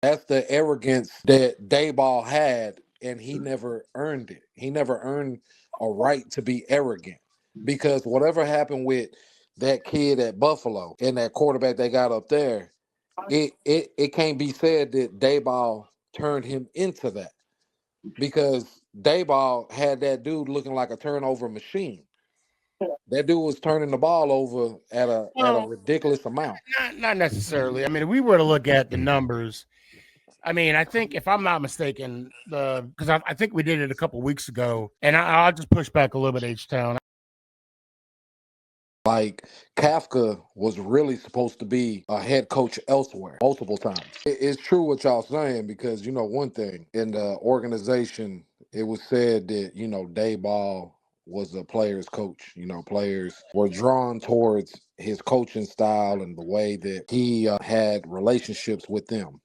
That's the arrogance that Dayball had, and he never earned it. He never earned a right to be arrogant because whatever happened with that kid at Buffalo and that quarterback they got up there, it can't be said that Dayball turned him into that because Dayball had that dude looking like a turnover machine. That dude was turning the ball over at a Well, ridiculous amount. not necessarily. I mean, if we were to look at the numbers, I mean, I think if I'm not mistaken, because I think we did it a couple weeks ago, and I'll just push back a little bit, H Town. Like Kafka was really supposed to be a head coach elsewhere multiple times. It's true what y'all saying because one thing in the organization, it was said that Dayball was a player's coach. Players were drawn towards his coaching style and the way that he had relationships with them.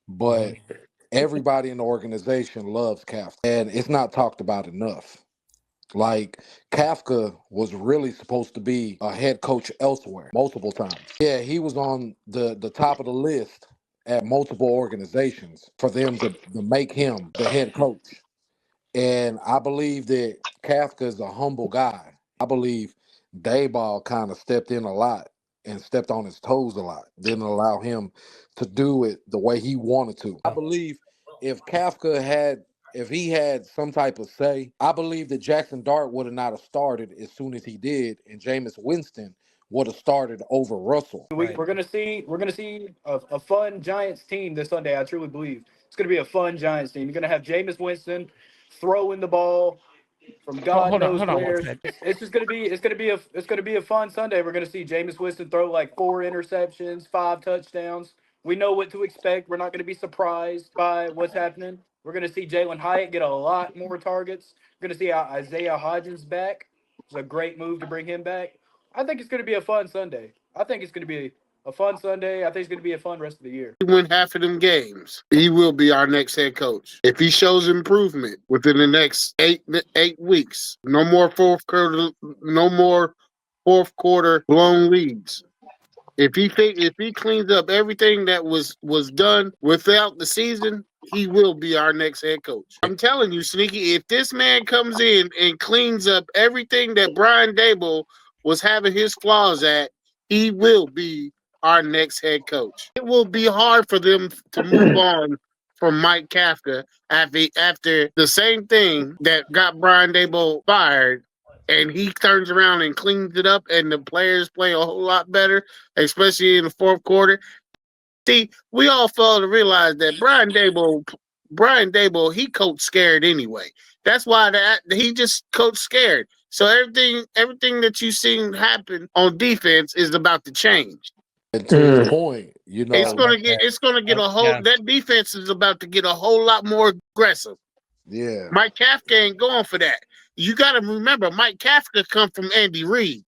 But everybody in the organization loves Kafka, and it's not talked about enough. Like Kafka was really supposed to be a head coach elsewhere multiple times. Yeah, he was on the top of the list at multiple organizations for them to make him the head coach. And I believe that Kafka is a humble guy. I believe Dayball kind of stepped in a lot and stepped on his toes a lot. Didn't allow him to do it the way he wanted to. I believe if Kafka had if he had some type of say, I believe that Jackson Dart would have not have started as soon as he did, and Jameis Winston would have started over Russell. We're gonna see a fun Giants team this Sunday. I truly believe it's gonna be a fun Giants team. You're gonna have Jameis Winston throwing the ball from God knows Hold on one where. second. It's gonna be a fun Sunday. We're gonna see Jameis Winston throw like 4 interceptions, 5 touchdowns. We know what to expect. We're not gonna be surprised by what's happening. We're gonna see Jalen Hyatt get a lot more targets. We're gonna see Isaiah Hodgins back. It's a great move to bring him back. I think it's gonna be a fun Sunday. I think it's gonna be a fun Sunday. I think it's gonna be a fun rest of the year. He win half of them games, he will be our next head coach. If he shows improvement within the next 8 weeks, no more fourth quarter blown leads. If he cleans up everything that was done without the season, he will be our next head coach. I'm telling you, Sneaky, if this man comes in and cleans up everything that Brian Dable was having his flaws at, he will be our next head coach. It will be hard for them to move on from Mike Kafka after the same thing that got Brian Dable fired, and he turns around and cleans it up, and the players play a whole lot better, especially in the fourth quarter. See, we all fail to realize that Brian Dable, he coached scared anyway. That's why he just coached scared. So everything that you seen happen on defense is about to change. And to your point, It's gonna get a whole that defense is about to get a whole lot more aggressive. yeah, Mike Kafka ain't going for that. You got to remember, Mike Kafka come from Andy Reid.